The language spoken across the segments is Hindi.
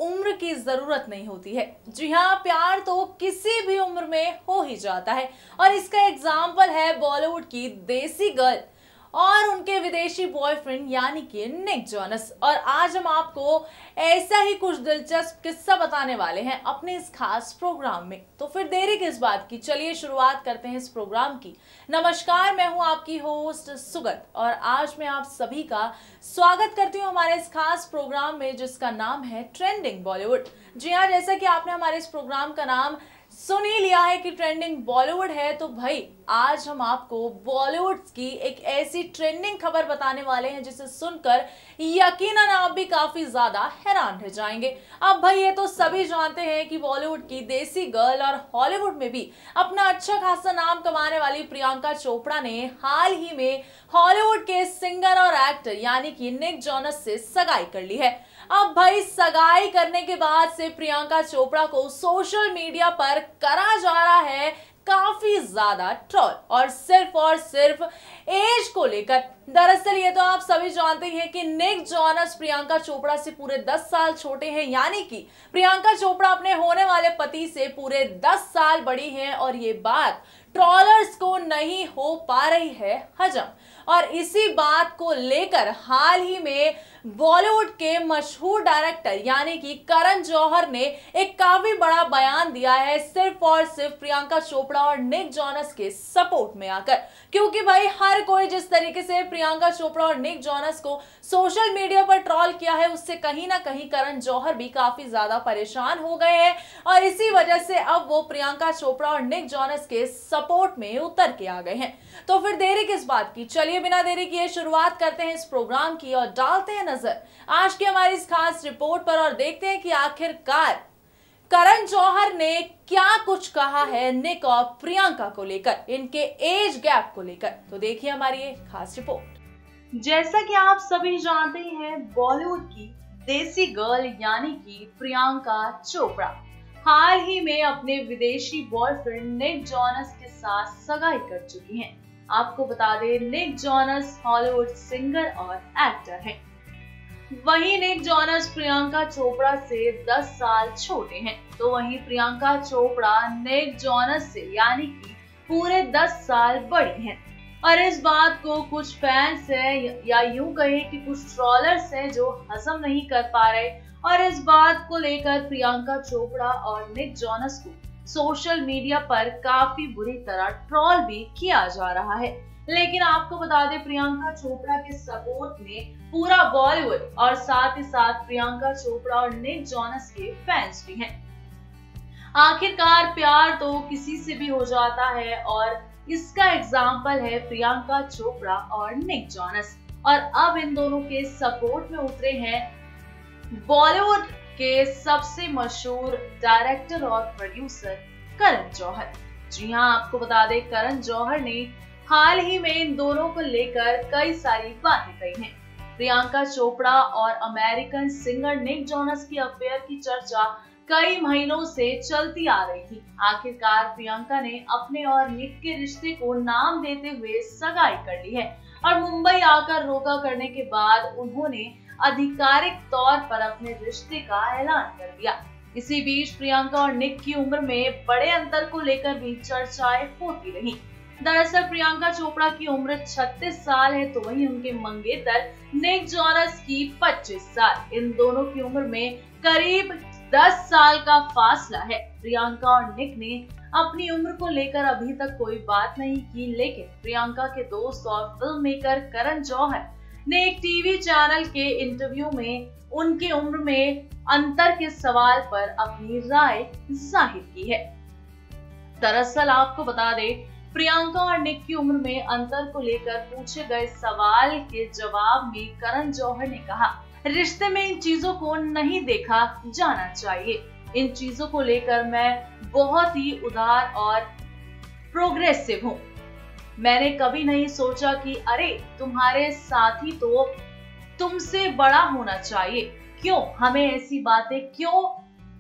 उम्र की जरूरत नहीं होती है। जी हाँ, प्यार तो किसी भी उम्र में हो ही जाता है और इसका एग्जाम्पल है बॉलीवुड की देसी गर्ल और उनके विदेशी बॉयफ्रेंड यानी कि निक जोनस। और आज हम आपको ऐसा ही कुछ दिलचस्प किस्सा बताने वाले हैं अपने इस खास प्रोग्राम में। तो फिर देरी किस बात की, चलिए शुरुआत करते हैं इस प्रोग्राम की। नमस्कार, मैं हूं आपकी होस्ट सुगत और आज मैं आप सभी का स्वागत करती हूं हमारे इस खास प्रोग्राम में जिसका नाम है ट्रेंडिंग बॉलीवुड। जी हाँ, जैसा कि आपने हमारे इस प्रोग्राम का नाम सुन ही लिया है कि ट्रेंडिंग बॉलीवुड है, तो भाई आज हम आपको बॉलीवुड की एक ऐसी ट्रेंडिंग खबर बताने वाले हैं जिसे सुनकर यकीनन आप भी काफी ज्यादा हैरान रह जाएंगे। अब भाई ये तो सभी जानते हैं कि बॉलीवुड की देसी गर्ल और हॉलीवुड में भी अपना अच्छा खासा नाम कमाने वाली प्रियंका चोपड़ा ने हाल ही में हॉलीवुड के सिंगर और एक्टर यानी कि निक जोनस से सगाई कर ली है। अब भाई सगाई करने के बाद से प्रियंका चोपड़ा को सोशल मीडिया पर करा जा रहा है काफी ज्यादा ट्रोल और सिर्फ एज को लेकर। दरअसल ये तो आप सभी जानते हैं कि निक जोनस प्रियंका चोपड़ा से पूरे 10 साल छोटे हैं, यानी कि प्रियंका चोपड़ा अपने होने वाले पति से पूरे 10 साल बड़ी हैं और ये बात ट्रोलर्स को नहीं हो पा रही है हजम। और इसी बात को लेकर हाल ही में बॉलीवुड के मशहूर डायरेक्टर यानी कि करण जौहर ने एक काफी बड़ा बयान दिया है सिर्फ और सिर्फ प्रियंका चोपड़ा और निक जोनस के सपोर्ट में आकर। क्योंकि भाई हर कोई जिस तरीके से प्रियंका चोपड़ा और निक जोनस को सोशल मीडिया पर ट्रोल किया है उससे कहीं ना कहीं करण जौहर भी काफी ज्यादा परेशान हो गए हैं और इसी वजह से अब वो प्रियंका चोपड़ा और निक जोनस के सपोर्ट में उतर के आ गए हैं। तो फिर देरी किस बात की, चलिए बिना देरी किए शुरुआत करते हैं इस प्रोग्राम की और डालते हैं नजर आज की हमारी इस खास रिपोर्ट पर और देखते हैं कि आखिरकार करण जौहर ने क्या कुछ कहा है निक और प्रियंका को लेकर, इनके एज गैप को लेकर। तो देखिए हमारी ये खास रिपोर्ट। जैसा कि आप सभी जानते हैं, बॉलीवुड की देसी गर्ल यानी कि प्रियंका चोपड़ा हाल ही में अपने विदेशी बॉयफ्रेंड निक जोनस के साथ सगाई कर चुकी हैं। आपको बता दें, निक जोनस हॉलीवुड सिंगर और एक्टर हैं। वहीं निक जोनस प्रियंका चोपड़ा से 10 साल छोटे हैं, तो वहीं प्रियंका चोपड़ा निक जोनस से यानी कि पूरे 10 साल बड़ी हैं। और इस बात को कुछ फैंस हैं या यूं कहें कि कुछ ट्रोलर्स हैं जो हजम नहीं कर पा रहे और इस बात को लेकर प्रियंका चोपड़ा और निक जोनस को सोशल मीडिया पर काफी बुरी तरह ट्रोल भी किया जा रहा है। लेकिन आपको बता दें, प्रियंका चोपड़ा के सपोर्ट में पूरा बॉलीवुड और साथ ही साथ प्रियंका चोपड़ा और निक जोनस के फैंस भी हैं। आखिरकार प्यार तो किसी से भी हो जाता है और इसका एग्जाम्पल है प्रियंका चोपड़ा और निक जोनस। और अब इन दोनों के सपोर्ट में उतरे हैं बॉलीवुड के सबसे मशहूर डायरेक्टर और प्रोड्यूसर करण जौहर। जी हाँ, आपको बता दें, करण जौहर ने हाल ही में इन दोनों को लेकर कई सारी बातें कही हैं। प्रियंका चोपड़ा और अमेरिकन सिंगर निक जोनस की अफेयर की चर्चा कई महीनों से चलती आ रही थी। आखिरकार प्रियंका ने अपने और निक के रिश्ते को नाम देते हुए सगाई कर ली है और मुंबई आकर रोका करने के बाद उन्होंने आधिकारिक तौर पर अपने रिश्ते का ऐलान कर दिया। इसी बीच प्रियंका और निक की उम्र में बड़े अंतर को लेकर भी चर्चाएं होती रही। दरअसल प्रियंका चोपड़ा की उम्र 36 साल है, तो वहीं उनके मंगेतर निक जोनस की 25 साल। इन दोनों की उम्र में करीब 10 साल का फासला है। प्रियंका और निक ने अपनी उम्र को लेकर अभी तक कोई बात नहीं की, लेकिन प्रियंका के दोस्त और फिल्म मेकर करण जौहर ने एक टीवी चैनल के इंटरव्यू में उनकी उम्र में अंतर के सवाल पर अपनी राय जाहिर की है। दरअसल आपको बता दें, प्रियंका और निक की उम्र में अंतर को लेकर पूछे गए सवाल के जवाब में करण जौहर ने कहा, रिश्ते में इन चीजों को नहीं देखा जाना चाहिए। इन चीजों को लेकर मैं बहुत ही उदार और प्रोग्रेसिव हूँ। मैंने कभी नहीं सोचा कि अरे तुम्हारे साथी तो तुमसे बड़ा होना चाहिए, क्यों हमें ऐसी बातें क्यों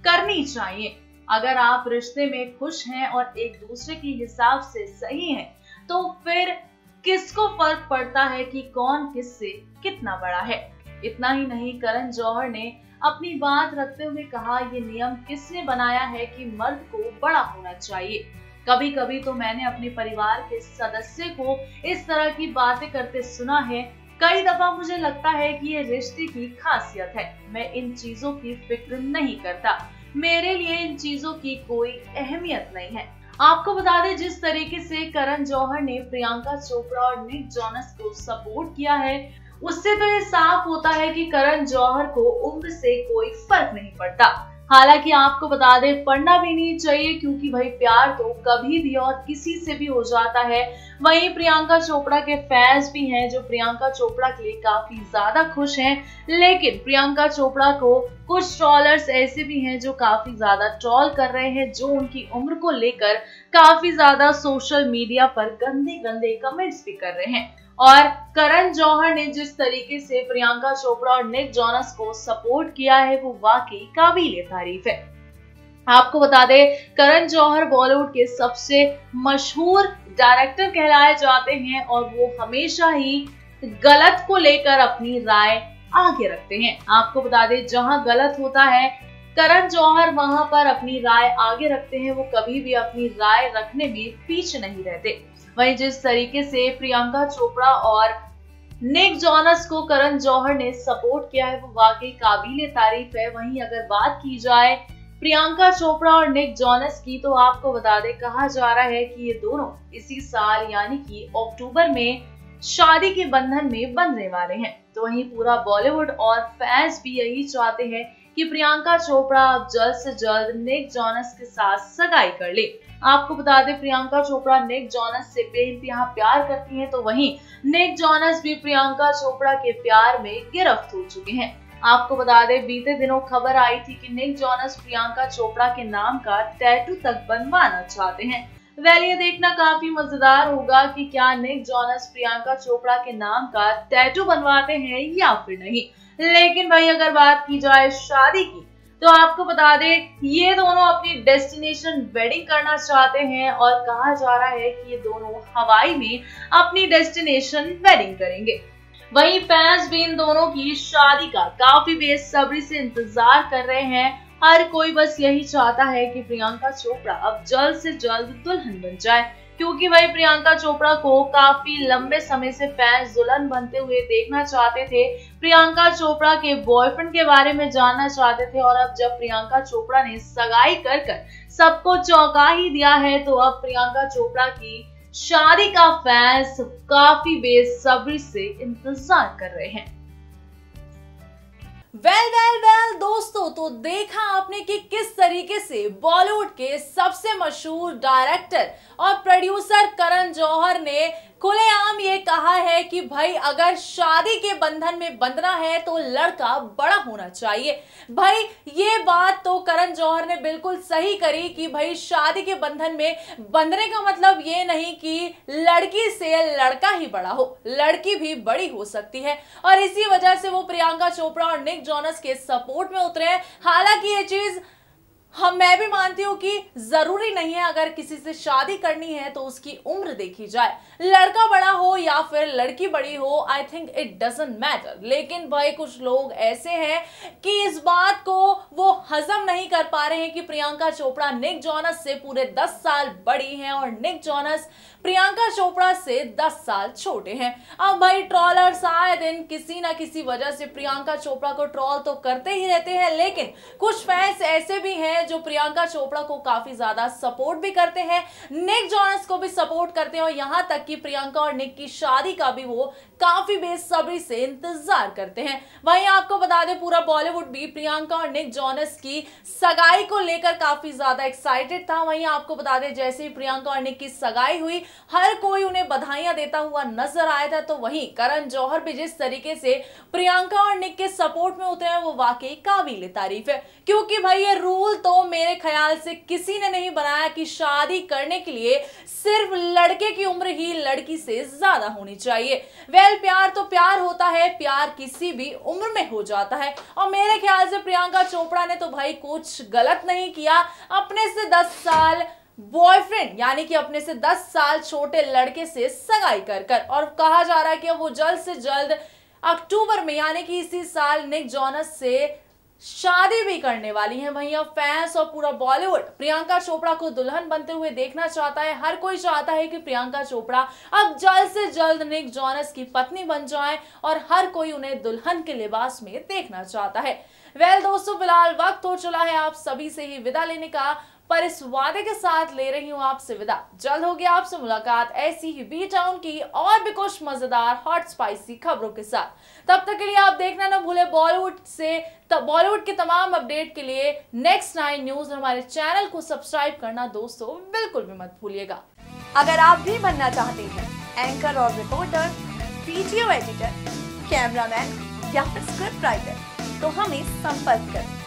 करनी चाहिए। अगर आप रिश्ते में खुश हैं और एक दूसरे के हिसाब से सही हैं, तो फिर किसको फर्क पड़ता है कि कौन किससे कितना बड़ा है। इतना ही नहीं, करण जौहर ने अपनी बात रखते हुए कहा, ये नियम किसने बनाया है कि मर्द को बड़ा होना चाहिए। कभी कभी तो मैंने अपने परिवार के सदस्य को इस तरह की बातें करते सुना है। कई दफा मुझे लगता है कि ये रिश्ते की खासियत है। मैं इन चीजों की फिक्र नहीं करता, मेरे लिए इन चीजों की कोई अहमियत नहीं है। आपको बता दें, जिस तरीके से करण जौहर ने प्रियंका चोपड़ा और निक जोनस को सपोर्ट किया है, उससे तो ये साफ होता है कि करण जौहर को उम्र से कोई फर्क नहीं पड़ता। हालांकि आपको बता दें, पढ़ना भी नहीं चाहिए, क्योंकि भाई प्यार तो कभी भी और किसी से भी हो जाता है। वहीं प्रियंका चोपड़ा के फैंस भी हैं जो प्रियंका चोपड़ा के लिए काफी ज्यादा खुश हैं, लेकिन प्रियंका चोपड़ा को कुछ ट्रॉलर्स ऐसे भी हैं जो काफी ज्यादा ट्रॉल कर रहे हैं, जो उनकी उम्र को लेकर काफी ज्यादा सोशल मीडिया पर गंदे गंदे कमेंट्स भी कर रहे हैं। और करण जौहर ने जिस तरीके से प्रियंका चोपड़ा और निक जोनस को सपोर्ट किया है, वो वाकई काबिले तारीफ है। आपको बता दें, करण जौहर बॉलीवुड के सबसे मशहूर डायरेक्टर कहलाए जाते हैं और वो हमेशा ही गलत को लेकर अपनी राय आगे रखते हैं। आपको बता दें, जहां गलत होता है करण जौहर वहां पर अपनी राय आगे रखते हैं, वो कभी भी अपनी राय रखने में पीछे नहीं रहते। वहीं जिस तरीके से प्रियंका चोपड़ा और निक जोनस को करण जौहर ने सपोर्ट किया है, वो वाकई काबिले तारीफ है। वहीं अगर बात की जाए प्रियंका चोपड़ा और निक जोनस की, तो आपको बता दें, कहा जा रहा है कि ये दोनों इसी साल यानी कि अक्टूबर में शादी के बंधन में बंधने वाले हैं। तो वहीं पूरा बॉलीवुड और फैंस भी यही चाहते हैं कि प्रियंका चोपड़ा अब जल्द से जल्द निक जोनस के साथ सगाई कर ले। आपको बता दें, प्रियंका चोपड़ा निक जोनस से बेइंतहा प्यार करती हैं, तो वहीं निक जोनस भी प्रियंका चोपड़ा के प्यार में गिरफ्त हो चुके हैं। आपको बता दें, बीते दिनों खबर आई थी कि निक जोनस प्रियंका चोपड़ा के नाम का टैटू तक बनवाना चाहते हैं। वेल, ये देखना काफी मजेदार होगा कि क्या निक जोनस प्रियंका चोपड़ा के नाम का टैटू बनवाते हैं या फिर नहीं। लेकिन भाई अगर बात की जाए शादी की, तो आपको बता दें, ये दोनों अपनी डेस्टिनेशन वेडिंग करना चाहते हैं और कहा जा रहा है कि ये दोनों हवाई में अपनी डेस्टिनेशन वेडिंग करेंगे। वहीं फैंस भी इन दोनों की शादी का काफी बेसब्री से इंतजार कर रहे हैं। हर कोई बस यही चाहता है कि प्रियंका चोपड़ा अब जल्द से जल्द दुल्हन बन जाए, क्योंकि भाई प्रियंका चोपड़ा को काफी लंबे समय से फैंस दुल्हन बनते हुए देखना चाहते थे। प्रियंका चोपड़ा के बॉयफ्रेंड के बारे में जानना चाहते थे, और अब जब प्रियंका चोपड़ा ने सगाई कर सबको चौंका ही दिया है, तो अब प्रियंका चोपड़ा की शादी का फैंस काफी बेसब्री से इंतजार कर रहे हैं। वेल दोस्तों, तो देखा आपने कि किस तरीके से बॉलीवुड के सबसे मशहूर डायरेक्टर और प्रोड्यूसर करण जौहर ने खुलेआम ये कहा है कि भाई अगर शादी के बंधन में बंधना है तो लड़का बड़ा होना चाहिए। भाई ये बात तो करण जौहर ने बिल्कुल सही करी कि भाई शादी के बंधन में बंधने का मतलब ये नहीं कि लड़की से लड़का ही बड़ा हो, लड़की भी बड़ी हो सकती है। और इसी वजह से वो प्रियंका चोपड़ा और निक जोनस के सपोर्ट में उतरे हैं। हालांकि ये चीज मैं भी मानती हूँ कि जरूरी नहीं है अगर किसी से शादी करनी है तो उसकी उम्र देखी जाए, लड़का बड़ा हो या फिर लड़की बड़ी हो, I think it doesn't matter. लेकिन भाई कुछ लोग ऐसे हैं कि इस बात को वो हजम नहीं कर पा रहे हैं कि प्रियंका चोपड़ा निक जोनस से पूरे 10 साल बड़ी हैं और निक जोनस प्रियंका चोपड़ा से 10 साल छोटे हैं। अब भाई ट्रॉलर्स आए दिन किसी ना किसी वजह से प्रियंका चोपड़ा को ट्रॉल तो करते ही रहते हैं, लेकिन कुछ फैंस ऐसे भी हैं जो प्रियंका चोपड़ा को काफी ज्यादा सपोर्ट भी करते हैं, निक जोनस को भी सपोर्ट करते हैं और यहाँ तक कि प्रियंका और निक की शादी का भी वो काफी बेसब्री से इंतजार करते हैं। वहीं आपको बता दें, पूरा बॉलीवुड भी प्रियंका और निक जोनस की सगाई को लेकर काफी ज्यादा एक्साइटेड था। वहीं आपको बता दें, जैसे ही प्रियंका और निक की सगाई हुई, हर कोई उन्हें बधाइयां देता हुआ नजर आया था। तो वहीं करण जौहर भी जिस तरीके से प्रियंका और निक के सपोर्ट में उतरे हैं, वो वाकई काबिले तारीफ है, क्योंकि भाई ये रूल तो मेरे ख्याल से किसी ने नहीं बनाया कि शादी करने के लिए सिर्फ लड़के की उम्र ही लड़की से ज्यादा होनी चाहिए। वेल, प्यार तो प्यार होता है, प्यार किसी भी उम्र में हो जाता है। और मेरे ख्याल से प्रियंका चोपड़ा ने तो भाई कुछ गलत नहीं किया, अपने से 10 साल बॉयफ्रेंड यानी कि अपने से 10 साल छोटे लड़के से सगाई कर और कहा जा रहा है कि वो जल्द से जल्द अक्टूबर में यानी कि इसी साल निक जोनस से शादी भी करने वाली हैं। वहीं अब फैंस और पूरा बॉलीवुड प्रियंका चोपड़ा को दुल्हन बनते हुए देखना चाहता है। हर कोई चाहता है कि प्रियंका चोपड़ा अब जल्द से जल्द निक जोनस की पत्नी बन जाएं और हर कोई उन्हें दुल्हन के लिबास में देखना चाहता है। दोस्तों, फिलहाल वक्त हो चला है आप सभी से ही विदा लेने का, पर इस वादे के साथ ले रही हूं आपसे विदा। जल्द होगी आपसे मुलाकात ऐसी ही बी टाउन की और भी कुछ मजेदार हॉट स्पाइसी खबरों के साथ। तब तक के लिए आप देखना ना भूले बॉलीवुड के तमाम अपडेट के लिए नेक्स्ट 9 न्यूज और हमारे चैनल को सब्सक्राइब करना दोस्तों बिल्कुल भी मत भूलिएगा। अगर आप भी बनना चाहते हैं एंकर और रिपोर्टर, वीडियो एडिटर, कैमरामैन या फिर स्क्रिप्ट राइटर, तो हमें संपर्क करें।